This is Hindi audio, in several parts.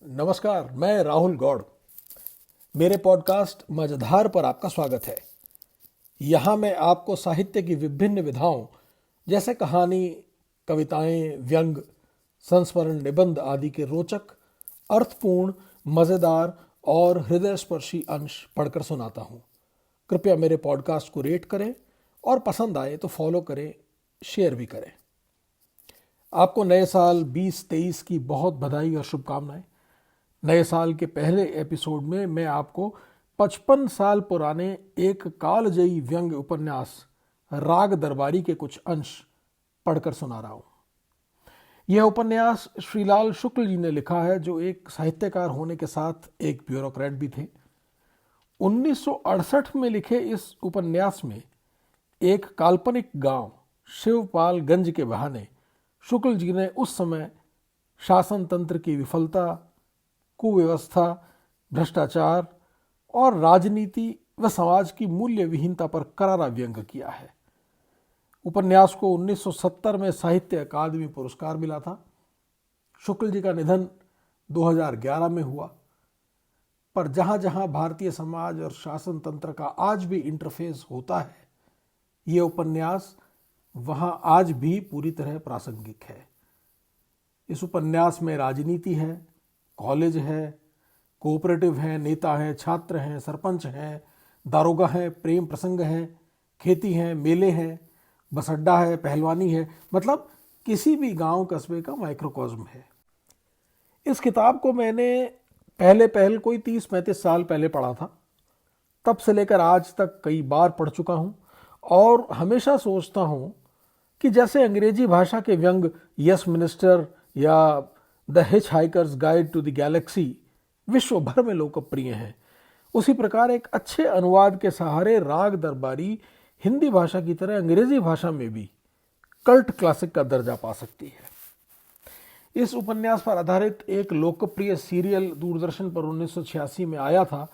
नमस्कार, मैं राहुल गौड़। मेरे पॉडकास्ट मझधार पर आपका स्वागत है। यहाँ मैं आपको साहित्य की विभिन्न विधाओं जैसे कहानी, कविताएं, व्यंग, संस्मरण, निबंध आदि के रोचक, अर्थपूर्ण, मज़ेदार और हृदयस्पर्शी अंश पढ़कर सुनाता हूँ। कृपया मेरे पॉडकास्ट को रेट करें और पसंद आए तो फॉलो करें, शेयर भी करें। आपको नए साल 2023 की बहुत बधाई और शुभकामनाएं। नए साल के पहले एपिसोड में मैं आपको 55 साल पुराने एक कालजयी व्यंग्य उपन्यास राग दरबारी के कुछ अंश पढ़कर सुना रहा हूं। यह उपन्यास श्रीलाल शुक्ल जी ने लिखा है, जो एक साहित्यकार होने के साथ एक ब्यूरोक्रेट भी थे। 1968 में लिखे इस उपन्यास में एक काल्पनिक गांव शिवपालगंज के बहाने शुक्ल जी ने उस समय शासन तंत्र की विफलता, कुव्यवस्था, भ्रष्टाचार और राजनीति व समाज की मूल्य विहीनता पर करारा व्यंग किया है। उपन्यास को 1970 में साहित्य अकादमी पुरस्कार मिला था। शुक्ल जी का निधन 2011 में हुआ। पर जहां जहां भारतीय समाज और शासन तंत्र का आज भी इंटरफेस होता है, ये उपन्यास वहां आज भी पूरी तरह प्रासंगिक है। इस उपन्यास में राजनीति है, कॉलेज है, कोऑपरेटिव है, नेता हैं, छात्र हैं, सरपंच हैं, दारोगा हैं, प्रेम प्रसंग है, खेती है, मेले हैं, बस अड्डा है, पहलवानी है, मतलब किसी भी गांव कस्बे का माइक्रोकॉस्म है। इस किताब को मैंने पहले कोई 30-35 साल पहले पढ़ा था। तब से लेकर आज तक कई बार पढ़ चुका हूं और हमेशा सोचता हूं कि जैसे अंग्रेजी भाषा के व्यंग यस मिनिस्टर या the Hitchhiker's Guide to the Galaxy विश्व भर में लोकप्रिय हैं, उसी प्रकार एक अच्छे अनुवाद के सहारे राग दरबारी हिंदी भाषा की तरह अंग्रेजी भाषा में भी कल्ट क्लासिक का दर्जा पा सकती है। इस उपन्यास पर आधारित एक लोकप्रिय सीरियल दूरदर्शन पर 1986 में आया था,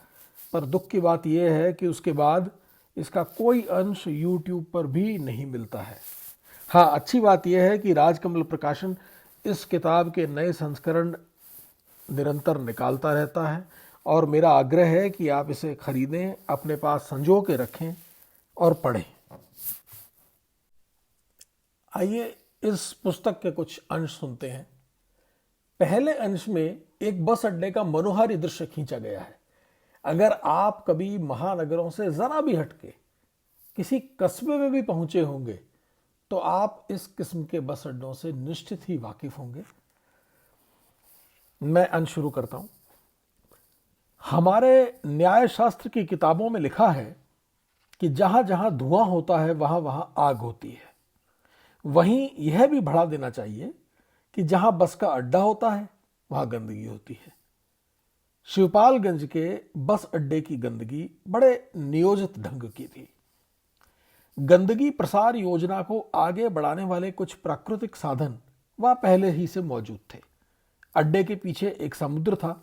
पर दुख की बात यह है कि उसके बाद इसका कोई अंश यूट्यूब पर भी नहीं मिलता है। हाँ, अच्छी बात यह है कि राजकमल प्रकाशन इस किताब के नए संस्करण निरंतर निकालता रहता है और मेरा आग्रह है कि आप इसे खरीदें, अपने पास संजो के रखें और पढ़ें। आइए इस पुस्तक के कुछ अंश सुनते हैं। पहले अंश में एक बस अड्डे का मनोहारी दृश्य खींचा गया है। अगर आप कभी महानगरों से जरा भी हटके किसी कस्बे में भी पहुंचे होंगे तो आप इस किस्म के बस अड्डों से निश्चित ही वाकिफ होंगे। मैं अंश शुरू करता हूं। हमारे न्याय शास्त्र की किताबों में लिखा है कि जहां जहां धुआं होता है वहां वहां आग होती है। वहीं यह भी बढ़ा देना चाहिए कि जहां बस का अड्डा होता है वहां गंदगी होती है। शिवपालगंज के बस अड्डे की गंदगी बड़े नियोजित ढंग की थी। गंदगी प्रसार योजना को आगे बढ़ाने वाले कुछ प्राकृतिक साधन वहां पहले ही से मौजूद थे। अड्डे के पीछे एक समुद्र था,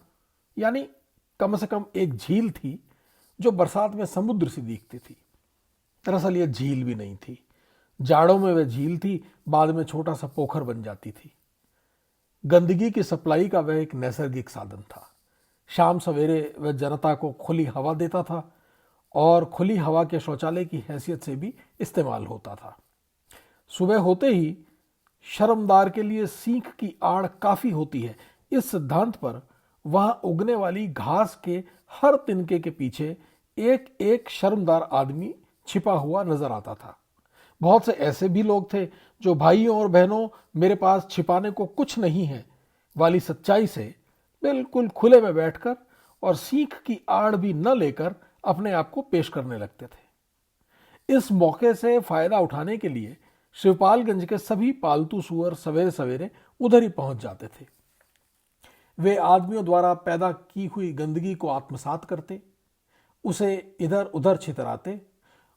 यानी कम से कम एक झील थी जो बरसात में समुद्र सी दिखती थी। दरअसल यह झील भी नहीं थी। जाड़ों में वह झील थी, बाद में छोटा सा पोखर बन जाती थी। गंदगी की सप्लाई का वह एक नैसर्गिक साधन था। शाम सवेरे वह जनता को खुली हवा देता था और खुली हवा के शौचालय की हैसियत से भी इस्तेमाल होता था। सुबह होते ही शर्मदार के लिए सीख की आड़ काफी होती है, इस सिद्धांत पर वहां उगने वाली घास के हर तिनके के पीछे एक एक शर्मदार आदमी छिपा हुआ नजर आता था। बहुत से ऐसे भी लोग थे जो भाइयों और बहनों, मेरे पास छिपाने को कुछ नहीं है वाली सच्चाई से बिल्कुल खुले में बैठकर और सीख की आड़ भी न लेकर अपने आप को पेश करने लगते थे। इस मौके से फायदा उठाने के लिए शिवपालगंज के सभी पालतू सुअर सवेरे सवेरे उधर ही पहुंच जाते थे। वे आदमियों द्वारा पैदा की हुई गंदगी को आत्मसात करते, उसे इधर उधर छितराते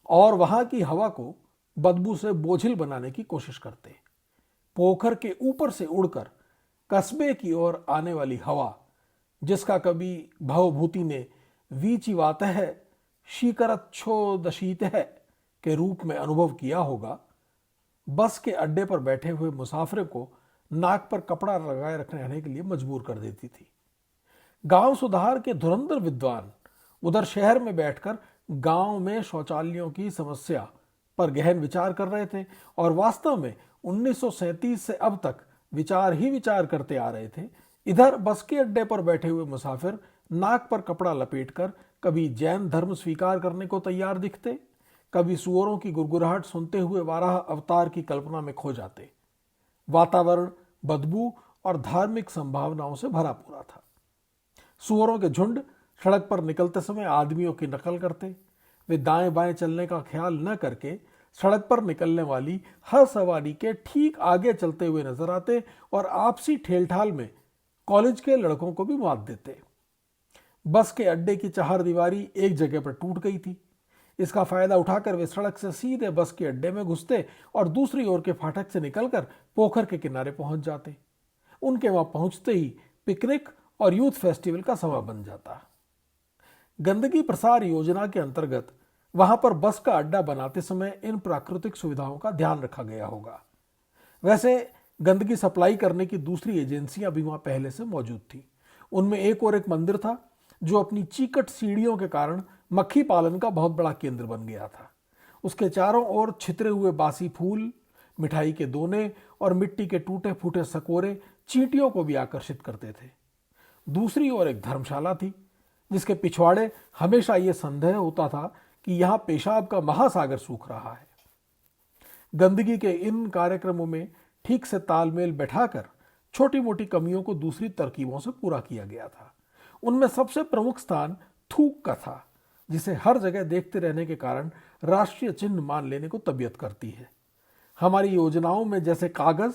और वहां की हवा को बदबू से बोझिल बनाने की कोशिश करते। पोखर के ऊपर से उड़कर कस्बे की ओर आने वाली हवा, जिसका कभी भवभूति ने वीचिवातः शीकरच्छोदशीतः के रूप में अनुभव किया होगा, बस के अड्डे पर बैठे हुए मुसाफिर को नाक पर कपड़ा लगाए रखने रहने के लिए मजबूर कर देती थी। गांव सुधार के धुरंधर विद्वान उधर शहर में बैठकर गांव में शौचालयों की समस्या पर गहन विचार कर रहे थे और वास्तव में 1937 से अब तक विचार ही विचार करते आ रहे थे। इधर बस के अड्डे पर बैठे हुए मुसाफिर नाक पर कपड़ा लपेटकर कभी जैन धर्म स्वीकार करने को तैयार दिखते, कभी सुअरों की गुरगुराहट सुनते हुए वाराह अवतार की कल्पना में खो जाते। वातावरण बदबू और धार्मिक संभावनाओं से भरा पूरा था। सुअरों के झुंड सड़क पर निकलते समय आदमियों की नकल करते। वे दाएं बाएं चलने का ख्याल न करके सड़क पर निकलने वाली हर सवारी के ठीक आगे चलते हुए नजर आते और आपसी ठेलठाल में कॉलेज के लड़कों को भी मात देते। बस के अड्डे की चहारदीवारी एक जगह पर टूट गई थी। इसका फायदा उठाकर वे सड़क से सीधे बस के अड्डे में घुसते और दूसरी ओर के फाटक से निकलकर पोखर के किनारे पहुंच जाते। उनके वहां पहुंचते ही पिकनिक और यूथ फेस्टिवल का समय बन जाता। गंदगी प्रसार योजना के अंतर्गत वहां पर बस का अड्डा बनाते समय इन प्राकृतिक सुविधाओं का ध्यान रखा गया होगा। वैसे गंदगी सप्लाई करने की दूसरी एजेंसियां भी वहां पहले से मौजूद थी। उनमें एक और एक मंदिर था जो अपनी चीकट सीढ़ियों के कारण मक्खी पालन का बहुत बड़ा केंद्र बन गया था। उसके चारों ओर छितरे हुए बासी फूल, मिठाई के दोने और मिट्टी के टूटे फूटे सकोरे चींटियों को भी आकर्षित करते थे। दूसरी ओर एक धर्मशाला थी जिसके पिछवाड़े हमेशा यह संदेह होता था कि यहां पेशाब का महासागर सूख रहा है। गंदगी के इन कार्यक्रमों में ठीक से तालमेल बैठाकर छोटी मोटी कमियों को दूसरी तरकीबों से पूरा किया गया था। उनमें सबसे प्रमुख स्थान थूक का था, जिसे हर जगह देखते रहने के कारण राष्ट्रीय चिन्ह मान लेने को तबीयत करती है। हमारी योजनाओं में जैसे कागज,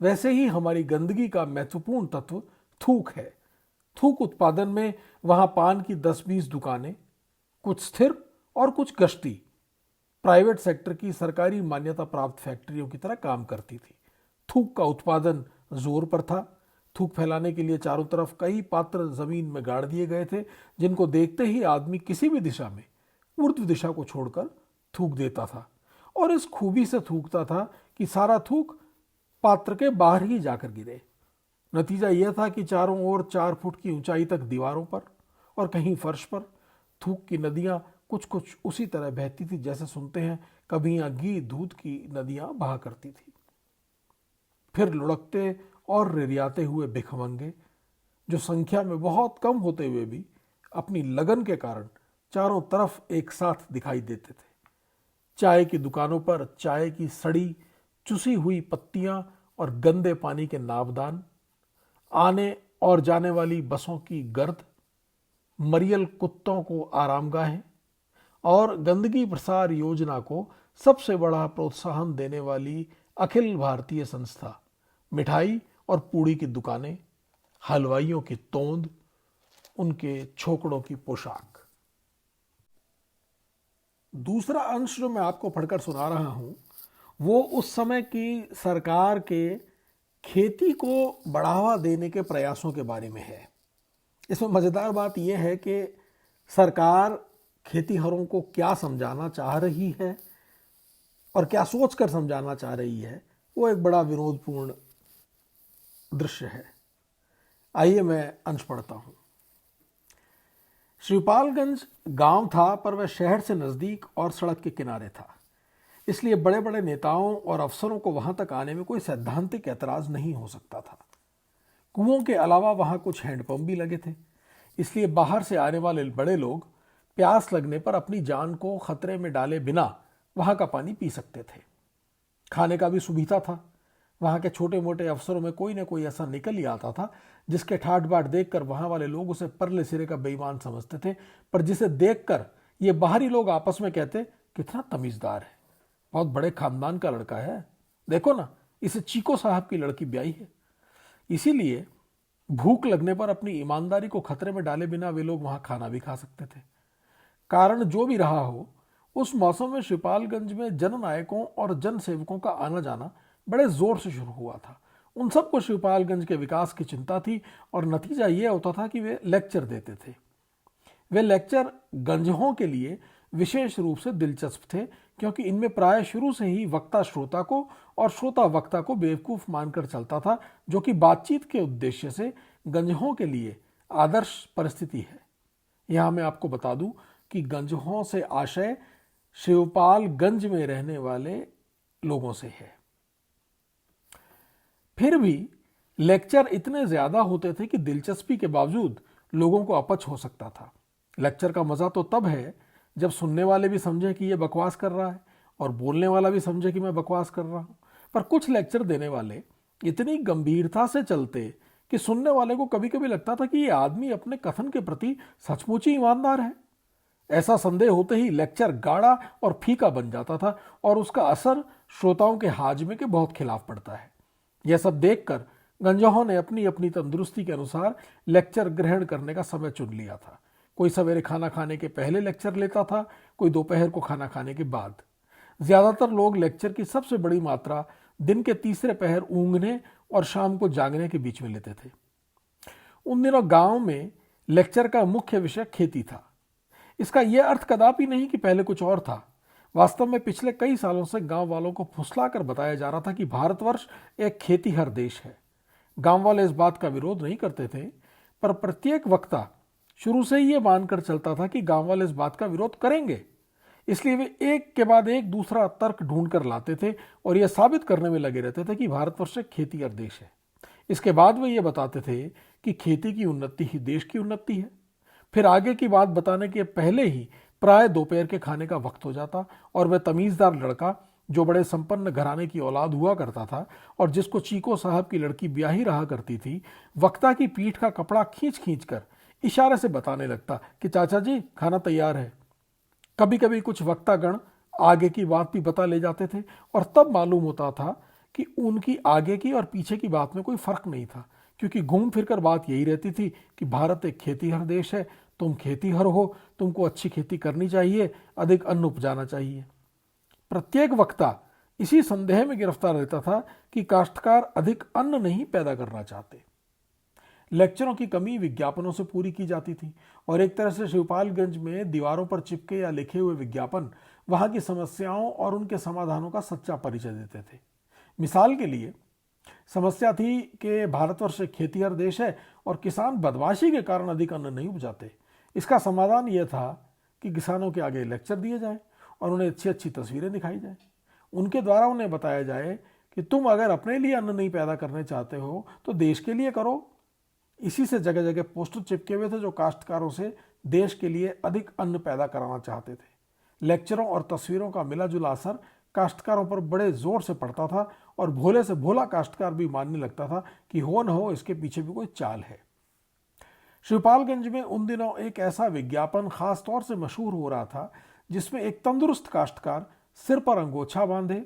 वैसे ही हमारी गंदगी का महत्वपूर्ण तत्व थूक है। थूक उत्पादन में वहां पान की 10-20 दुकानें, कुछ स्थिर और कुछ गश्ती, प्राइवेट सेक्टर की सरकारी मान्यता प्राप्त फैक्ट्रियों की तरह काम करती थी। थूक का उत्पादन जोर पर था। थूक फैलाने के लिए चारों तरफ कई पात्र जमीन में गाड़ दिए गए थे, जिनको देखते ही आदमी किसी भी दिशा में ऊर्ध्व दिशा को छोड़कर थूक देता था और इस खूबी से थूकता था कि सारा थूक पात्र के बाहर ही जाकर गिरे। नतीजा यह था कि चारों ओर 4 फुट की ऊंचाई तक दीवारों पर और कहीं फर्श पर थूक की नदियां कुछ कुछ उसी तरह बहती थी जैसे सुनते हैं कभी घी दूध की नदियां बहा करती थी। फिर लुढ़कते और रिरियाते हुए भिखमंगे, जो संख्या में बहुत कम होते हुए भी अपनी लगन के कारण चारों तरफ एक साथ दिखाई देते थे। चाय की दुकानों पर चाय की सड़ी चुसी हुई पत्तियां और गंदे पानी के नावदान, आने और जाने वाली बसों की गर्द, मरियल कुत्तों को आरामगाहें और गंदगी प्रसार योजना को सबसे बड़ा प्रोत्साहन देने वाली अखिल भारतीय संस्था, मिठाई और पूड़ी की दुकानें, हलवाइयों की तोंद, उनके छोकड़ों की पोशाक। दूसरा अंश जो मैं आपको पढ़कर सुना रहा हूं वो उस समय की सरकार के खेती को बढ़ावा देने के प्रयासों के बारे में है। इसमें मजेदार बात यह है कि सरकार खेतीहरों को क्या समझाना चाह रही है और क्या सोचकर समझाना चाह रही है, वो एक बड़ा विनोदपूर्ण दृश्य है। आइए मैं अंश पढ़ता हूं। श्रीपालगंज गांव था, पर वह शहर से नजदीक और सड़क के किनारे था, इसलिए बड़े बड़े नेताओं और अफसरों को वहां तक आने में कोई सैद्धांतिक ऐतराज नहीं हो सकता था। कुओं के अलावा वहां कुछ हैंडपंप भी लगे थे, इसलिए बाहर से आने वाले बड़े लोग प्यास लगने पर अपनी जान को खतरे में डाले बिना वहां का पानी पी सकते थे। खाने का भी सुविधा था। वहां के छोटे मोटे अफसरों में कोई ना कोई ऐसा निकल ही आता था जिसके ठाट बाट देखकर वहां वाले लोग उसे परले सिरे का बेईमान समझते थे, पर जिसे देखकर ये बाहरी लोग आपस में कहते कितना तमीजदार है, बहुत बड़े खानदान का लड़का है, देखो ना इसे चीको साहब की लड़की ब्याही है। इसीलिए भूख लगने पर अपनी ईमानदारी को खतरे में डाले बिना वे लोग वहां खाना भी खा सकते थे। कारण जो भी रहा हो, उस मौसम में श्रीपालगंज में जननायकों और जन सेवकों का आना जाना बड़े जोर से शुरू हुआ था। उन सबको श्रीपालगंज के विकास की चिंता थी और नतीजा यह होता था कि वे लेक्चर देते थे। वे लेक्चर गंजहों के लिए विशेष रूप से दिलचस्प थे, क्योंकि इनमें प्राय शुरू से ही वक्ता श्रोता को और श्रोता वक्ता को बेवकूफ मानकर चलता था, जो कि बातचीत के उद्देश्य से गंजहों के लिए आदर्श परिस्थिति है। यहां मैं आपको बता दूं कि गंजहों से आशय शिवपालगंज में रहने वाले लोगों से है। फिर भी लेक्चर इतने ज्यादा होते थे कि दिलचस्पी के बावजूद लोगों को अपच हो सकता था। लेक्चर का मजा तो तब है जब सुनने वाले भी समझे कि यह बकवास कर रहा है और बोलने वाला भी समझे कि मैं बकवास कर रहा हूं। पर कुछ लेक्चर देने वाले इतनी गंभीरता से चलते कि सुनने वाले को कभी कभी लगता था कि यह आदमी अपने कथन के प्रति सचमुच ही ईमानदार है। ऐसा संदेह होते ही लेक्चर गाढ़ा और फीका बन जाता था और उसका असर श्रोताओं के हाजमे के बहुत खिलाफ पड़ता है। यह सब देखकर गंजहों ने अपनी अपनी तंदुरुस्ती के अनुसार लेक्चर ग्रहण करने का समय चुन लिया था। कोई सवेरे खाना खाने के पहले लेक्चर लेता था, कोई दोपहर को खाना खाने के बाद। ज्यादातर लोग लेक्चर की सबसे बड़ी मात्रा दिन के तीसरे पहर ऊँघने और शाम को जागने के बीच में लेते थे। उन दिनों गांव में लेक्चर का मुख्य विषय खेती था। इसका यह अर्थ कदापि नहीं कि पहले कुछ और था। वास्तव में पिछले कई सालों से गांव वालों को फुसलाकर बताया जा रहा था कि भारतवर्ष एक खेतीहर देश है। गांव वाले इस बात का विरोध नहीं करते थे, पर प्रत्येक वक्ता शुरू से ही यह मानकर चलता था कि गांव वाले इस बात का विरोध करेंगे। इसलिए वे एक के बाद एक दूसरा तर्क ढूंढ कर लाते थे और यह साबित करने में लगे रहते थे कि भारतवर्ष एक खेतीहर देश है। इसके बाद वे ये बताते थे कि खेती की उन्नति ही देश की उन्नति है। फिर आगे की बात बताने के पहले ही प्राय दोपहर के खाने का वक्त हो जाता और वह तमीजदार लड़का जो बड़े संपन्न घराने की औलाद हुआ करता था और जिसको चीको साहब की लड़की ब्याही रहा करती थी, वक्ता की पीठ का कपड़ा खींच खींच कर इशारे से बताने लगता कि चाचा जी खाना तैयार है। कभी कभी कुछ वक्तागण आगे की बात भी बता ले जाते थे और तब मालूम होता था कि उनकी आगे की और पीछे की बात में कोई फर्क नहीं था, क्योंकि घूम फिरकर बात यही रहती थी कि भारत एक खेतीहर देश है, तुम खेतीहर हो, तुमको अच्छी खेती करनी चाहिए, अधिक अन्न उपजाना चाहिए। प्रत्येक वक्ता इसी संदेह में गिरफ्तार रहता था कि काश्तकार अधिक अन्न नहीं पैदा करना चाहते। लेक्चरों की कमी विज्ञापनों से पूरी की जाती थी और एक तरह से शिवपालगंज में दीवारों पर चिपके या लिखे हुए विज्ञापन वहां की समस्याओं और उनके समाधानों का सच्चा परिचय देते थे। मिसाल के लिए समस्या थी कि भारतवर्ष एक खेतीहर देश है और किसान बदमाशी के कारण अधिक अन्न नहीं उपजाते। इसका समाधान यह था कि किसानों के आगे लेक्चर दिए जाए और उन्हें अच्छी अच्छी तस्वीरें दिखाई जाए। उनके द्वारा उन्हें बताया जाए कि तुम अगर अपने लिए अन्न नहीं पैदा करने चाहते हो तो देश के लिए करो। इसी से जगह जगह पोस्टर चिपके हुए थे जो काश्तकारों से देश के लिए अधिक अन्न पैदा कराना चाहते थे। लेक्चरों और तस्वीरों का मिला जुला असर काश्तकारों पर बड़े जोर से पड़ता था और भोले से भोला काश्तकार भी मानने लगता था कि हो न हो इसके पीछे भी कोई चाल है। शिवपालगंज में उन दिनों एक ऐसा विज्ञापन खास तौर से मशहूर हो रहा था जिसमें एक तंदुरुस्त काश्तकार सिर पर अंगोछा बांधे,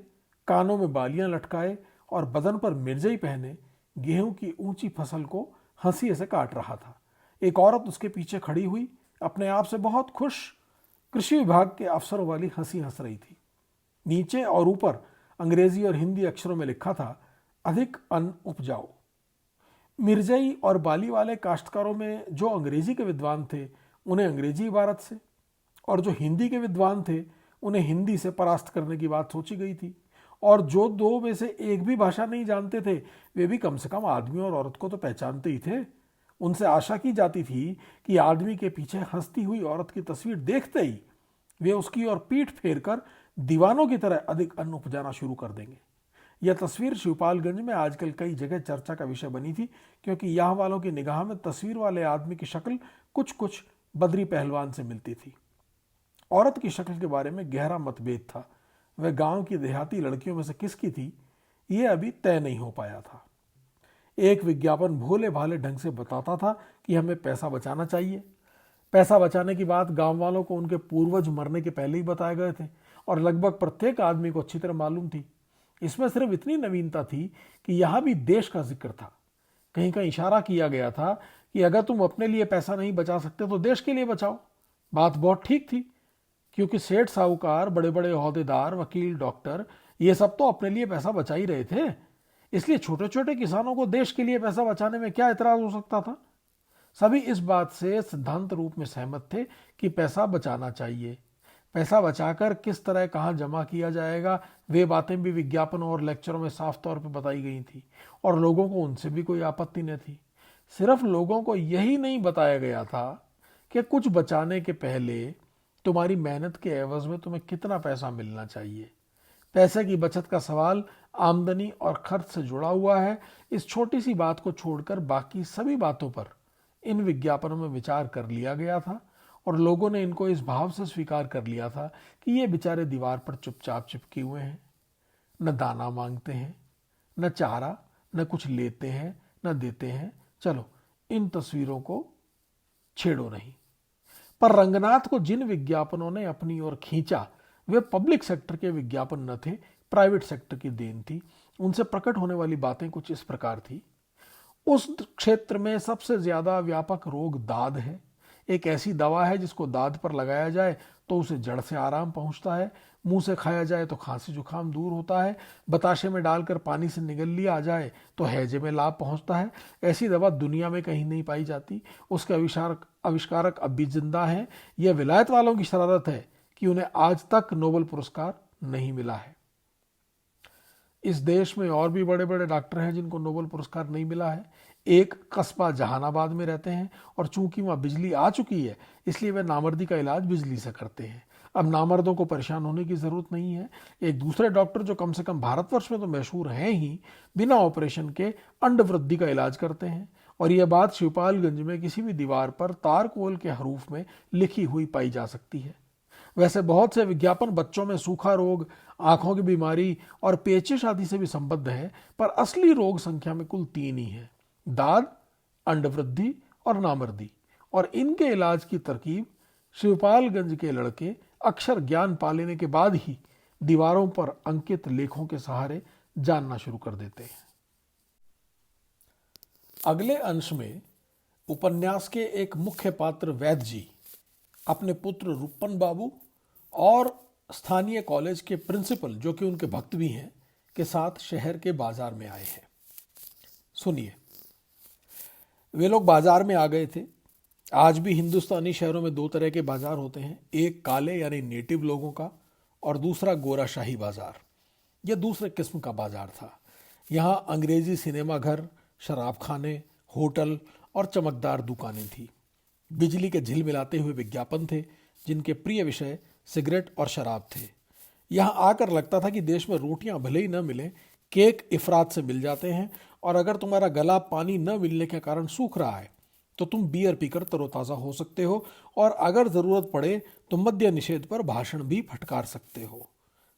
कानों में बालियां लटकाए और बदन पर मिर्जई पहने गेहूं की ऊंची फसल को हंसी से काट रहा था। एक औरत उसके पीछे खड़ी हुई अपने आप से बहुत खुश कृषि विभाग के अफसरों वाली हंसी हंस रही थी। नीचे और ऊपर अंग्रेजी और हिंदी अक्षरों में लिखा था, अधिक अन्न उपजाओ। मिर्जई और बाली वाले काश्तकारों में जो अंग्रेजी के विद्वान थे उन्हें अंग्रेजी इबारत से और जो हिंदी के विद्वान थे उन्हें हिंदी से परास्त करने की बात सोची गई थी। और जो दो में से एक भी भाषा नहीं जानते थे वे भी कम से कम आदमी और औरत को तो पहचानते ही थे। उनसे आशा की जाती थी कि आदमी के पीछे हंसती हुई औरत की तस्वीर देखते ही वे उसकी ओर पीठ फेर कर दीवानों की तरह अधिक अन्न उपजाना शुरू कर देंगे। यह तस्वीर शिवपालगंज में आजकल कई जगह चर्चा का विषय बनी थी, क्योंकि यहाँ वालों की निगाह में तस्वीर वाले आदमी की शक्ल कुछ कुछ बद्री पहलवान से मिलती थी। औरत की शक्ल के बारे में गहरा मतभेद था। वह गांव की देहाती लड़कियों में से किसकी थी यह अभी तय नहीं हो पाया था। एक विज्ञापन भोले भाले ढंग से बताता था कि हमें पैसा बचाना चाहिए। पैसा बचाने की बात गांव वालों को उनके पूर्वज मरने के पहले ही बताए गए थे और लगभग प्रत्येक आदमी को अच्छी तरह मालूम थी। इसमें सिर्फ इतनी नवीनता थी कि यहां भी देश का जिक्र था। कहीं कहीं इशारा किया गया था कि अगर तुम अपने लिए पैसा नहीं बचा सकते तो देश के लिए बचाओ। बात बहुत ठीक थी, क्योंकि सेठ साहूकार, बड़े बड़े ओहदेदार, वकील, डॉक्टर ये सब तो अपने लिए पैसा बचा ही रहे थे। इसलिए छोटे छोटे किसानों को देश के लिए पैसा बचाने में क्या एतराज हो सकता था। सभी इस बात से सिद्धांत रूप में सहमत थे कि पैसा बचाना चाहिए। पैसा बचाकर किस तरह कहाँ जमा किया जाएगा वे बातें भी विज्ञापनों और लेक्चरों में साफ तौर पर बताई गई थी और लोगों को उनसे भी कोई आपत्ति न थी। सिर्फ लोगों को यही नहीं बताया गया था कि कुछ बचाने के पहले तुम्हारी मेहनत के एवज में तुम्हें कितना पैसा मिलना चाहिए। पैसे की बचत का सवाल आमदनी और खर्च से जुड़ा हुआ है। इस छोटी सी बात को छोड़कर बाकी सभी बातों पर इन विज्ञापनों में विचार कर लिया गया था और लोगों ने इनको इस भाव से स्वीकार कर लिया था कि ये बेचारे दीवार पर चुपचाप चिपके हुए हैं, न दाना मांगते हैं, न चारा, न कुछ लेते हैं, न देते हैं। चलो इन तस्वीरों को छेड़ो नहीं। पर रंगनाथ को जिन विज्ञापनों ने अपनी ओर खींचा वे पब्लिक सेक्टर के विज्ञापन न थे, प्राइवेट सेक्टर की देन थी। उनसे प्रकट होने वाली बातें कुछ इस प्रकार थी। उस क्षेत्र में सबसे ज्यादा व्यापक रोग दाद है। एक ऐसी दवा है जिसको दाद पर लगाया जाए तो उसे जड़ से आराम पहुंचता है, मुंह से खाया जाए तो खांसी जुकाम दूर होता है, बताशे में डालकर पानी से निगल लिया जाए तो हैजे में लाभ पहुंचता है। ऐसी दवा दुनिया में कहीं नहीं पाई जाती। उसके आविष्कारक अब भी जिंदा हैं। यह विलायत वालों की शरारत है कि उन्हें आज तक नोबेल पुरस्कार नहीं मिला है। इस देश में और भी बड़े बड़े डॉक्टर हैं जिनको नोबेल पुरस्कार नहीं मिला है। एक कस्बा जहानाबाद में रहते हैं और चूंकि वहां बिजली आ चुकी है इसलिए वे नामर्दी का इलाज बिजली से करते हैं। अब नामर्दों को परेशान होने की जरूरत नहीं है। एक दूसरे डॉक्टर जो कम से कम भारतवर्ष में तो मशहूर हैं ही, बिना ऑपरेशन के अंड वृद्धि का इलाज करते हैं। और यह बात शिवपालगंज में किसी भी दीवार पर तारकोल के हरूफ में लिखी हुई पाई जा सकती है। वैसे बहुत से विज्ञापन बच्चों में सूखा रोग, आंखों की बीमारी और पेचिश आदि से भी संबद्ध है, पर असली रोग संख्या में कुल 3 ही है: दाद, अंडवृद्धि और नामर्दी। और इनके इलाज की तरकीब शिवपालगंज के लड़के अक्षर ज्ञान पा लेने के बाद ही दीवारों पर अंकित लेखों के सहारे जानना शुरू कर देते हैं। अगले अंश में उपन्यास के एक मुख्य पात्र वैद्य जी अपने पुत्र रुप्पन बाबू और स्थानीय कॉलेज के प्रिंसिपल, जो कि उनके भक्त भी हैं, के साथ शहर के बाजार में आए हैं। सुनिए। वे लोग बाजार में आ गए थे। आज भी हिंदुस्तानी शहरों में 2 तरह के बाजार होते हैं, एक काले यानी नेटिव लोगों का और दूसरा गोरा शाही बाजार। यह दूसरे किस्म का बाजार था। यहाँ अंग्रेजी सिनेमा घर, शराब खाने, होटल और चमकदार दुकानें थी। बिजली के झिलमिलाते हुए विज्ञापन थे जिनके प्रिय विषय सिगरेट और शराब थे। यहाँ आकर लगता था कि देश में रोटियां भले ही न मिलें, केक इफरात से मिल जाते हैं, और अगर तुम्हारा गला पानी न मिलने के कारण सूख रहा है तो तुम बियर पीकर तरोताज़ा हो सकते हो, और अगर ज़रूरत पड़े तो मद्य निषेध पर भाषण भी फटकार सकते हो।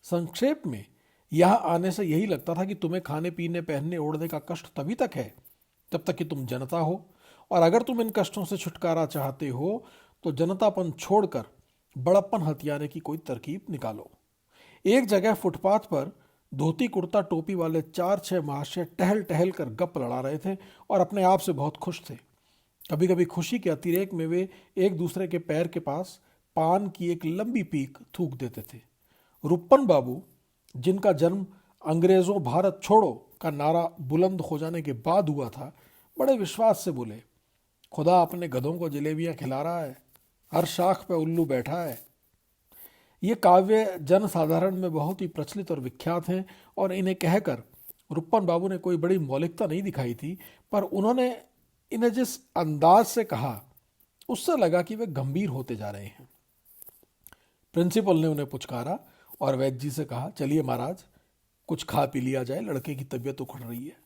संक्षेप में यहाँ आने से यही लगता था कि तुम्हें खाने पीने, पहनने ओढ़ने का कष्ट तभी तक है जब तक कि तुम जनता हो, और अगर तुम इन कष्टों से छुटकारा चाहते हो तो जनतापन छोड़कर बड़प्पन हथियाने की कोई तरकीब निकालो। एक जगह फुटपाथ पर धोती कुर्ता टोपी वाले 4-6 महाशय टहल टहल कर गप लड़ा रहे थे और अपने आप से बहुत खुश थे। कभी कभी खुशी के अतिरेक में वे एक दूसरे के पैर के पास पान की एक लंबी पीक थूक देते थे। रुप्पन बाबू, जिनका जन्म अंग्रेजों भारत छोड़ो का नारा बुलंद हो जाने के बाद हुआ था, बड़े विश्वास से बोले, खुदा अपने गधों को जलेबियां खिला रहा है, हर शाख पे उल्लू बैठा है। ये काव्य जनसाधारण में बहुत ही प्रचलित और विख्यात हैं, और इन्हें कहकर रुप्पन बाबू ने कोई बड़ी मौलिकता नहीं दिखाई थी, पर उन्होंने इन्हें जिस अंदाज से कहा उससे लगा कि वे गंभीर होते जा रहे हैं। प्रिंसिपल ने उन्हें पुचकारा और वैद्य जी से कहा, चलिए महाराज, कुछ खा पी लिया जाए, लड़के की तबीयत उखड़ रही है।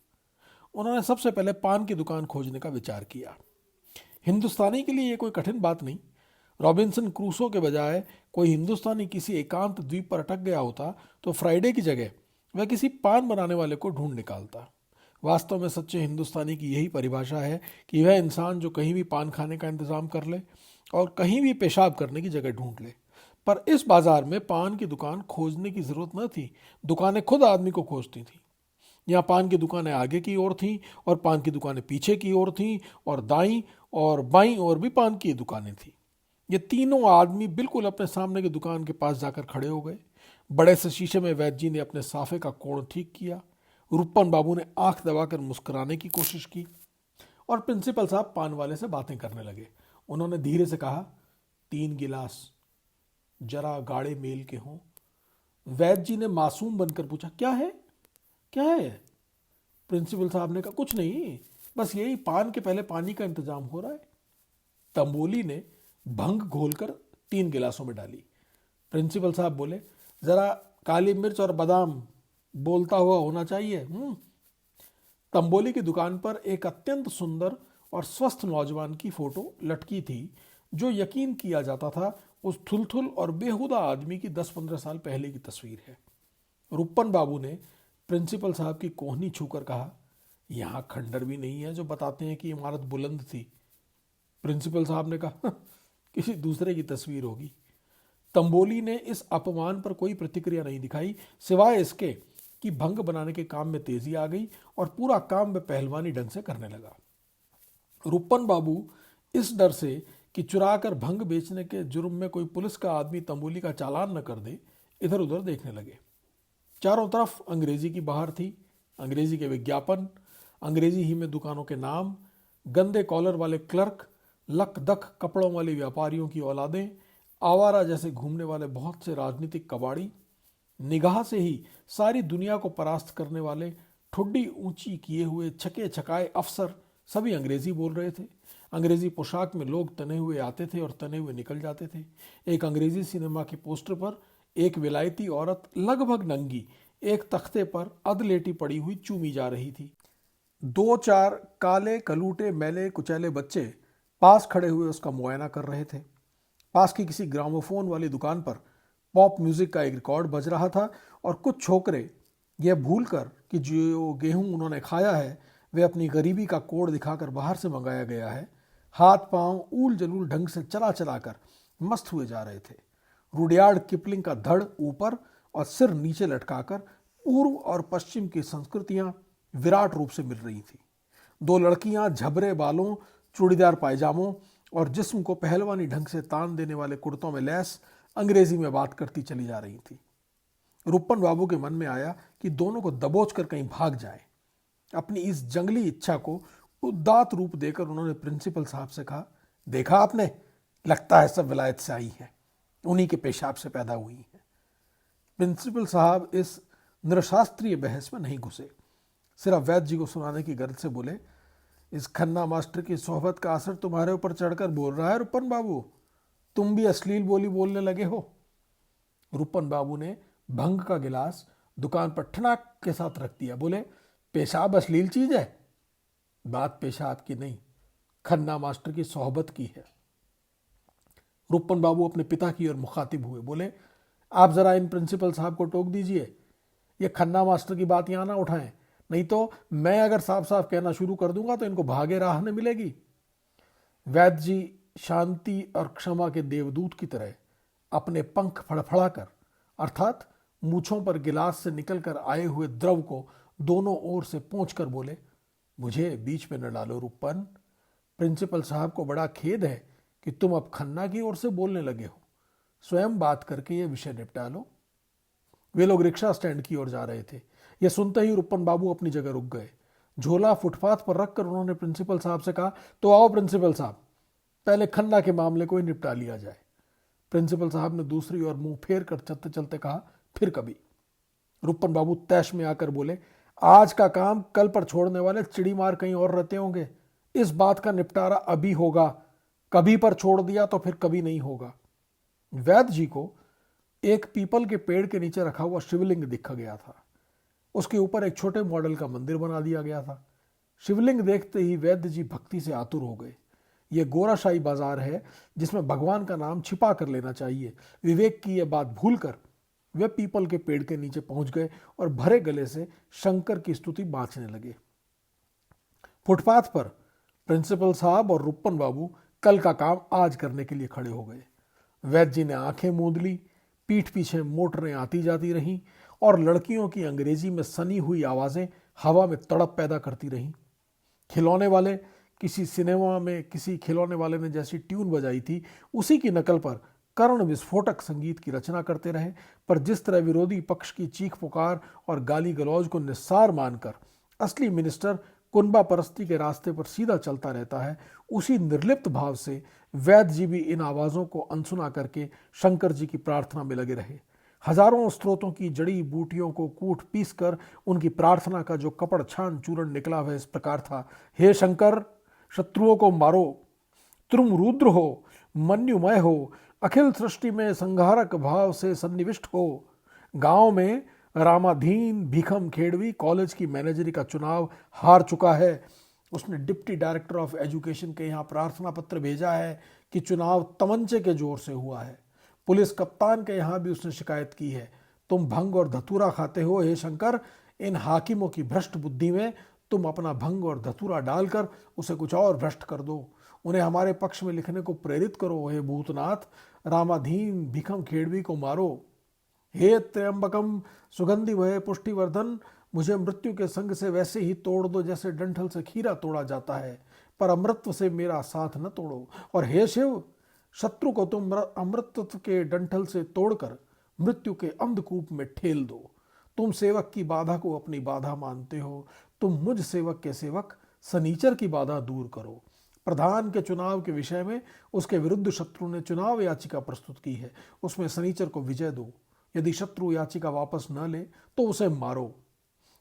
उन्होंने सबसे पहले पान की दुकान खोजने का विचार किया। हिंदुस्तानी के लिए ये कोई कठिन बात नहीं। रॉबिन्सन क्रूसो के बजाय कोई हिंदुस्तानी किसी एकांत द्वीप पर अटक गया होता तो फ्राइडे की जगह वह किसी पान बनाने वाले को ढूंढ निकालता। वास्तव में सच्चे हिंदुस्तानी की यही परिभाषा है कि वह इंसान जो कहीं भी पान खाने का इंतजाम कर ले और कहीं भी पेशाब करने की जगह ढूंढ ले। पर इस बाजार में पान की दुकान खोजने की जरूरत न थी, दुकानें खुद आदमी को खोजती थीं। यहाँ पान की दुकानें आगे की ओर थीं और पान की दुकानें पीछे की ओर थीं, और दाईं और बाईं ओर भी पान की दुकानें थीं। ये तीनों आदमी बिल्कुल अपने सामने की दुकान के पास जाकर खड़े हो गए। बड़े से शीशे में वैद्य जी ने अपने साफे का कोण ठीक किया। रुप्पन बाबू ने आंख दबाकर मुस्कुराने की कोशिश की और प्रिंसिपल साहब पान वाले से बातें करने लगे। उन्होंने धीरे से कहा, 3 गिलास जरा गाढ़े मेल के हों। वैद्य जी ने मासूम बनकर पूछा, क्या है क्या है? प्रिंसिपल साहब ने कहा, कुछ नहीं, बस यही, पान के पहले पानी का इंतजाम हो रहा है। तंबोली ने भंग घोलकर 3 गिलासों में डाली। प्रिंसिपल साहब बोले, जरा काली मिर्च और बादाम बोलता हुआ होना चाहिए। तंबोली की दुकान पर एक अत्यंत सुंदर और स्वस्थ नौजवान की फोटो लटकी थी, जो यकीन किया जाता था उस थुलथुल और बेहुदा आदमी की 10-15 साल पहले की तस्वीर है। रुपन बाबू ने प्रिंसिपल साहब की कोहनी छूकर कहा, यहाँ खंडर भी नहीं है जो बताते हैं कि इमारत बुलंद थी। प्रिंसिपल साहब ने कहा, किसी दूसरे की तस्वीर होगी। तंबोली ने इस अपमान पर कोई प्रतिक्रिया नहीं दिखाई, सिवाय इसके कि भंग बनाने के काम में तेजी आ गई और पूरा काम वह पहलवानी ढंग से करने लगा। रुपन बाबू इस डर से कि चुरा कर भंग बेचने के जुर्म में कोई पुलिस का आदमी तंबोली का चालान न कर दे, इधर उधर देखने लगे। चारों तरफ अंग्रेजी की बहार थी, अंग्रेजी के विज्ञापन, अंग्रेजी ही में दुकानों के नाम, गंदे कॉलर वाले क्लर्क, लक दक कपड़ों वाले व्यापारियों की औलादें, आवारा जैसे घूमने वाले बहुत से राजनीतिक कबाड़ी, निगाह से ही सारी दुनिया को परास्त करने वाले ठुड्डी ऊंची किए हुए छके छकाए अफसर, सभी अंग्रेजी बोल रहे थे। अंग्रेजी पोशाक में लोग तने हुए आते थे और तने हुए निकल जाते थे। एक अंग्रेजी सिनेमा के पोस्टर पर एक विलायती औरत लगभग नंगी एक तख्ते पर अधलेटी पड़ी हुई चूमी जा रही थी। 2-4 काले कलूटे मैले कुचैले बच्चे पास खड़े हुए उसका मुआयना कर रहे थे। पास की किसी ग्रामोफोन वाली दुकान पर पॉप म्यूजिक का एक रिकॉर्ड बज रहा था और कुछ छोकरे यह भूलकर कि जो गेहूं उन्होंने खाया है वे अपनी गरीबी का कोड दिखाकर बाहर से मंगाया गया है, हाथ पांव ऊल जलूल ढंग से चला चला कर मस्त हुए जा रहे थे। रुडयार्ड किपलिंग का धड़ ऊपर और सिर नीचे लटकाकर पूर्व और पश्चिम की संस्कृतियां विराट रूप से मिल रही थी। 2 लड़कियां झबरे बालों, चूड़ीदार पायजामों और जिस्म को पहलवानी ढंग से तान देने वाले कुर्तों में लैस अंग्रेजी में बात करती चली जा रही थी। रुपन बाबू के मन में आया कि दोनों को दबोच कर कहीं भाग जाए। अपनी इस जंगली इच्छा को उदात्त रूप देकर उन्होंने प्रिंसिपल साहब से कहा, देखा आपने, लगता है सब विलायत से आई है, उन्हीं के पेशाब से पैदा हुई है। प्रिंसिपल साहब इस निरशास्त्रीय बहस में नहीं घुसे, सिर्फ वैद्य जी को सुनाने की गर्ज से बोले, इस खन्ना मास्टर की सोहबत का असर तुम्हारे ऊपर चढ़कर बोल रहा है रुपन बाबू, तुम भी अश्लील बोली बोलने लगे हो। रुपन बाबू ने भंग का गिलास दुकान पर ठनाक के साथ रख दिया, बोले, पेशाब अश्लील चीज है? बात पेशाब की नहीं, खन्ना मास्टर की सोहबत की है। रुपन बाबू अपने पिता की ओर मुखातिब हुए, बोले, आप जरा इन प्रिंसिपल साहब को टोक दीजिए, ये खन्ना मास्टर की बात यहां ना उठाएं, नहीं तो मैं अगर साफ साफ कहना शुरू कर दूंगा तो इनको भागे राह न मिलेगी। वैद्य जी शांति और क्षमा के देवदूत की तरह अपने पंख फड़फड़ाकर, अर्थात मूछों पर गिलास से निकलकर आए हुए द्रव को दोनों ओर से पोंछकर बोले, मुझे बीच में न डालो रुपन, प्रिंसिपल साहब को बड़ा खेद है कि तुम अब खन्ना की ओर से बोलने लगे हो, स्वयं बात करके यह विषय निपटा लो। वे लोग रिक्शा स्टैंड की ओर जा रहे थे। यह सुनते ही रुपन बाबू अपनी जगह रुक गए। झोला फुटपाथ पर रखकर उन्होंने प्रिंसिपल साहब से कहा, तो आओ प्रिंसिपल साहब, पहले खन्ना के मामले को ही निपटा लिया जाए। प्रिंसिपल साहब ने दूसरी ओर मुंह फेर कर चलते चलते कहा, फिर कभी। रुपन बाबू तैश में आकर बोले, आज का काम कल पर छोड़ने वाले चिड़ी मार कहीं और रहते होंगे, इस बात का निपटारा अभी होगा, कभी पर छोड़ दिया तो फिर कभी नहीं होगा। वैद्य जी को एक पीपल के पेड़ के नीचे रखा हुआ शिवलिंग दिखा गया था। उसके ऊपर एक छोटे मॉडल का मंदिर बना दिया गया था। शिवलिंग देखते ही वैद्य जी भक्ति से आतुर हो गए। यह गोराशाही बाजार है जिसमें भगवान का नाम छिपा कर लेना चाहिए। विवेक की यह बात भूलकर वे पीपल के पेड़ के नीचे पहुंच गए और भरे गले से शंकर की स्तुति बांचने लगे। फुटपाथ पर प्रिंसिपल साहब और रुपन बाबू कल का काम आज करने के लिए खड़े हो गए। वैद्य जी ने आंखें मूंद ली, पीठ पीछे मोटरें आती जाती रहीं और लड़कियों की अंग्रेजी में सनी हुई आवाजें हवा में तड़प पैदा करती रहीं। खिलौने वाले किसी सिनेमा में किसी खिलौने वाले ने जैसी ट्यून बजाई थी, उसी की नकल पर कर्ण विस्फोटक संगीत की रचना करते रहे, पर जिस तरह विरोधी पक्ष की चीख पुकार और गाली गलौज को निस्सार मानकर असली मिनिस्टर कुनबा परस्ती के रास्ते पर सीधा चलता रहता है, उसी निर्लिप्त भाव से वैद्य जी भी इन आवाज़ों को अनसुना करके शंकर जी की प्रार्थना में लगे रहे। हजारों स्त्रोतों की जड़ी बूटियों को कूट पीस कर उनकी प्रार्थना का जो कपड़ छान चूर्ण निकला वह इस प्रकार था: हे शंकर, शत्रुओं को मारो, तुम रुद्र हो, मन्युमय हो, अखिल सृष्टि में संहारक भाव से सन्निविष्ट हो। गांव में रामाधीन भीखम खेड़वी कॉलेज की मैनेजरी का चुनाव हार चुका है। उसने डिप्टी डायरेक्टर ऑफ एजुकेशन के यहाँ प्रार्थना पत्र भेजा है कि चुनाव तमंचे के जोर से हुआ है। पुलिस कप्तान के यहाँ भी उसने शिकायत की है। तुम भंग और धतूरा खाते हो, हे शंकर। इन हाकिमों की भ्रष्ट बुद्धि में तुम अपना भंग और धतूरा डालकर उसे कुछ और भ्रष्ट कर दो। उन्हें हमारे पक्ष में लिखने को प्रेरित करो। हे भूतनाथ, रामाधीन भीखम खेड़वी को मारो। हे त्र्यंबकम सुगंधि वह पुष्टिवर्धन, मुझे मृत्यु के संग से वैसे ही तोड़ दो जैसे डंठल से खीरा तोड़ा जाता है, पर अमृतत्व से मेरा साथ न तोड़ो। और हे शिव, शत्रु को तुम अमृतत्व के डंठल से तोड़कर मृत्यु के अंधकूप में ठेल दो। तुम सेवक की बाधा को अपनी बाधा मानते हो, तुम मुझ सेवक के सेवक सनीचर की बाधा दूर करो। प्रधान के चुनाव के विषय में उसके विरुद्ध शत्रु ने चुनाव याचिका प्रस्तुत की है, उसमें सनीचर को विजय दो। यदि शत्रु याचिका वापस न ले तो उसे मारो।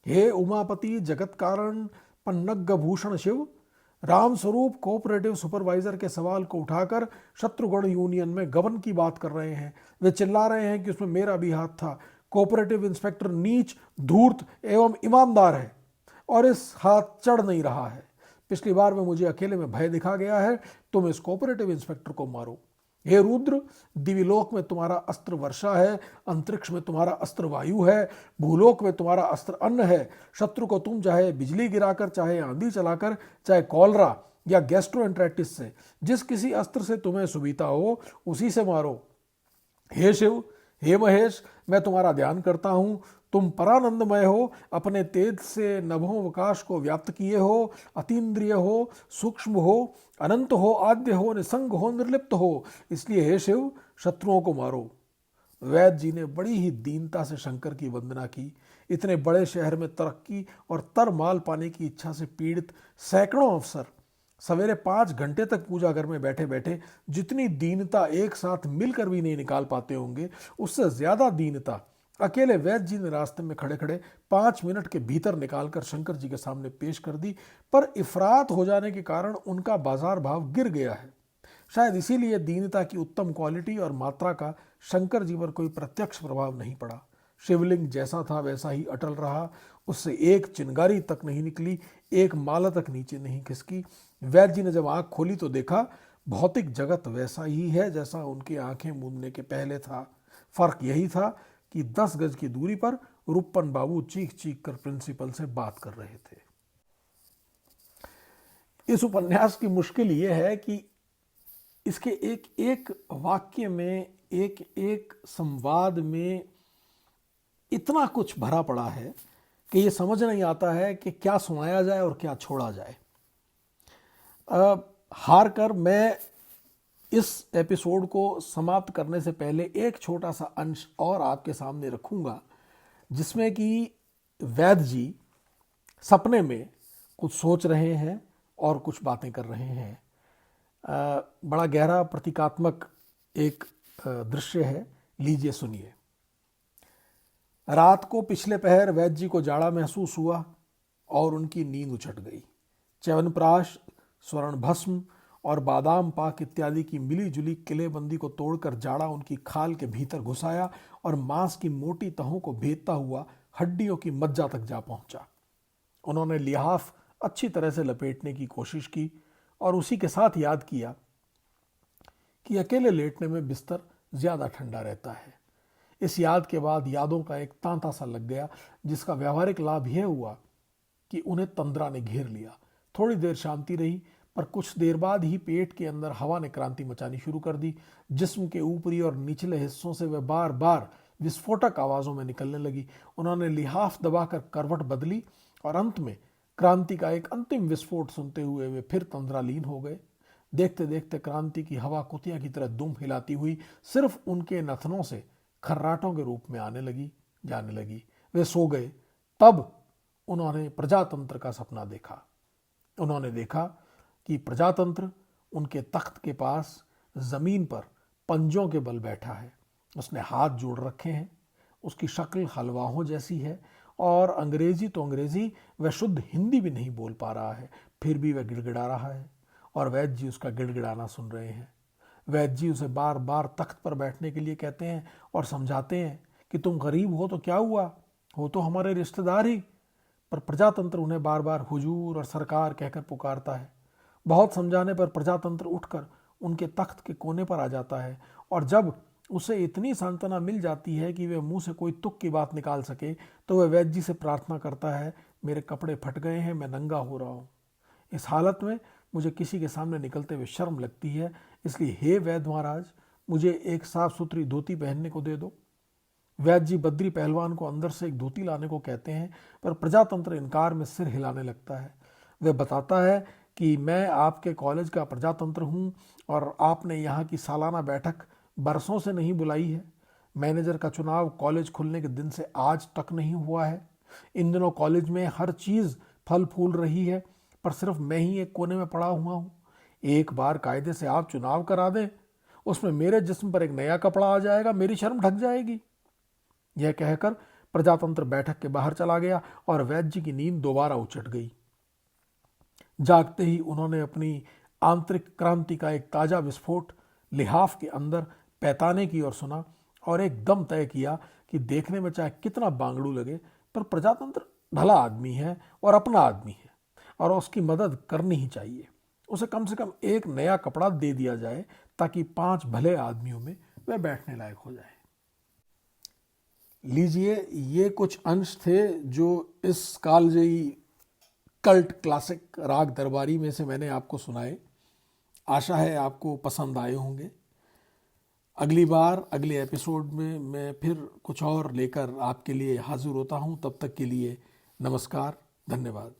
हे उमापति जगत कारण पन्नग भूषण शिव, राम स्वरूप कोऑपरेटिव सुपरवाइजर के सवाल को उठाकर शत्रुगण यूनियन में गबन की बात कर रहे हैं। वे चिल्ला रहे हैं कि उसमें मेरा भी हाथ था। कोऑपरेटिव इंस्पेक्टर नीच, धूर्त एवं ईमानदार है और इस हाथ चढ़ नहीं रहा है। पिछली बार में मुझे अकेले में भय दिखा गया है, तुम इस कोऑपरेटिव इंस्पेक्टर को मारो। हे रुद्र, दिविलोक में तुम्हारा अस्त्र वर्षा है, अंतरिक्ष में तुम्हारा अस्त्र वायु है, भूलोक में तुम्हारा अस्त्र अन्न है। शत्रु को तुम चाहे बिजली गिराकर, चाहे आंधी चलाकर, चाहे कॉलरा या गैस्ट्रोएंट्राइटिस से, जिस किसी अस्त्र से तुम्हें सुविधा हो उसी से मारो। हे शिव, हे महेश, मैं तुम्हारा ध्यान करता हूँ। तुम परानंदमय हो, अपने तेज से नभोवकाश को व्याप्त किए हो, अतीन्द्रिय हो, सूक्ष्म हो, अनंत हो, आद्य हो, निसंग हो, निर्लिप्त हो। इसलिए हे शिव, शत्रुओं को मारो। वैद्य जी ने बड़ी ही दीनता से शंकर की वंदना की। इतने बड़े शहर में तरक्की और तरमाल पाने की इच्छा से पीड़ित सैकड़ों अफसर सवेरे 5 घंटे तक पूजा घर में बैठे बैठे जितनी दीनता एक साथ मिलकर भी नहीं निकाल पाते होंगे, उससे ज्यादा दीनता अकेले वैद्य जी ने रास्ते में खड़े खड़े 5 मिनट के भीतर निकालकर शंकर जी के सामने पेश कर दी। पर इफरात हो जाने के कारण उनका बाजार भाव गिर गया है। शायद इसीलिए दीनता की उत्तम क्वालिटी और मात्रा का शंकर जी पर कोई प्रत्यक्ष प्रभाव नहीं पड़ा। शिवलिंग जैसा था वैसा ही अटल रहा, उससे एक चिंगारी तक नहीं निकली, एक माला तक नीचे नहीं खिसकी। वैद्य जी ने जब आंख खोली तो देखा भौतिक जगत वैसा ही है जैसा उनकी आंखें मूंदने के पहले था। फर्क यही था कि 10 गज की दूरी पर रूपन बाबू चीख चीख कर प्रिंसिपल से बात कर रहे थे। इस उपन्यास की मुश्किल यह है कि इसके एक एक वाक्य में, एक एक संवाद में इतना कुछ भरा पड़ा है कि ये समझ नहीं आता है कि क्या सुनाया जाए और क्या छोड़ा जाए। हार कर मैं इस एपिसोड को समाप्त करने से पहले एक छोटा सा अंश और आपके सामने रखूंगा, जिसमें कि वैद्य जी सपने में कुछ सोच रहे हैं और कुछ बातें कर रहे हैं। बड़ा गहरा प्रतीकात्मक एक दृश्य है, लीजिए सुनिए। रात को पिछले पहर वैद्य जी को जाड़ा महसूस हुआ और उनकी नींद उछट गई। च्यवनप्राश, स्वर्ण भस्म और बादाम पाक इत्यादि की मिली जुली किलेबंदी को तोड़कर जाड़ा उनकी खाल के भीतर घुसाया और मांस की मोटी तहों को भेदता हुआ हड्डियों की मज्जा तक जा पहुंचा। उन्होंने लिहाफ अच्छी तरह से लपेटने की कोशिश की और उसी के साथ याद किया कि अकेले लेटने में बिस्तर ज्यादा ठंडा रहता है। इस याद के बाद यादों का एक तांता सा लग गया, जिसका व्यावहारिक लाभ यह हुआ कि उन्हें तंद्रा ने घेर लिया। थोड़ी देर शांति रही, पर कुछ देर बाद ही पेट के अंदर हवा ने क्रांति मचानी शुरू कर दी। जिस्म के ऊपरी और निचले हिस्सों से वह बार बार विस्फोटक आवाजों में निकलने लगी। उन्होंने लिहाफ दबाकर करवट बदली और अंत में क्रांति का एक अंतिम विस्फोट सुनते हुए वे फिर तंद्रालीन हो गए। देखते देखते क्रांति की हवा कुतिया की तरह दुम हिलाती हुई सिर्फ उनके नथनों से खर्राटों के रूप में आने लगी, जाने लगी। वे सो गए। तब उन्होंने प्रजातंत्र का सपना देखा। उन्होंने देखा कि प्रजातंत्र उनके तख्त के पास जमीन पर पंजों के बल बैठा है। उसने हाथ जोड़ रखे हैं, उसकी शक्ल हलवाहों जैसी है और अंग्रेजी तो अंग्रेजी, वह शुद्ध हिंदी भी नहीं बोल पा रहा है, फिर भी वह गिड़गिड़ा रहा है और वैद्य जी उसका गिड़गिड़ाना सुन रहे हैं। वैद्य जी उसे बार बार तख्त पर बैठने के लिए कहते हैं और समझाते हैं कि तुम गरीब हो तो क्या हुआ, हो तो हमारे रिश्तेदार ही। पर प्रजातंत्र उन्हें बार बार हुजूर और सरकार कहकर पुकारता है। बहुत समझाने पर प्रजातंत्र उठकर उनके तख्त के कोने पर आ जाता है और जब उसे इतनी सांत्वना मिल जाती है कि वह मुंह से कोई तुक की बात निकाल सके तो वह वैद्य जी से प्रार्थना करता है, मेरे कपड़े फट गए हैं, मैं नंगा हो रहा हूँ। इस हालत में मुझे किसी के सामने निकलते हुए शर्म लगती है, इसलिए हे वैद्य महाराज, मुझे एक साफ सुथरी धोती पहनने को दे दो। वैद्य जी बद्री पहलवान को अंदर से एक धोती लाने को कहते हैं, पर प्रजातंत्र इनकार में सिर हिलाने लगता है। वह बताता है कि मैं आपके कॉलेज का प्रजातंत्र हूँ और आपने यहाँ की सालाना बैठक बरसों से नहीं बुलाई है। मैनेजर का चुनाव कॉलेज खुलने के दिन से आज तक नहीं हुआ है। इन दिनों कॉलेज में हर चीज़ फल फूल रही है, पर सिर्फ मैं ही एक कोने में पड़ा हुआ हूँ। एक बार कायदे से आप चुनाव करा दें, उसमें मेरे जिस्म पर एक नया कपड़ा आ जाएगा, मेरी शर्म ढक जाएगी। यह कहकर प्रजातंत्र बैठक के बाहर चला गया और वैद्य जी की नींद दोबारा उचट गई। जागते ही उन्होंने अपनी आंतरिक क्रांति का एक ताजा विस्फोट लिहाफ के अंदर पैताने की ओर सुना और एकदम तय किया कि देखने में चाहे कितना बांगड़ू लगे, पर प्रजातंत्र भला आदमी है और अपना आदमी है और उसकी मदद करनी ही चाहिए। उसे कम से कम एक नया कपड़ा दे दिया जाए ताकि 5 भले आदमियों में वह बैठने लायक हो जाए। लीजिए, ये कुछ अंश थे जो इस कालजयी कल्ट क्लासिक राग दरबारी में से मैंने आपको सुनाए। आशा है आपको पसंद आए होंगे। अगली बार अगले एपिसोड में मैं फिर कुछ और लेकर आपके लिए हाजिर होता हूँ। तब तक के लिए नमस्कार, धन्यवाद।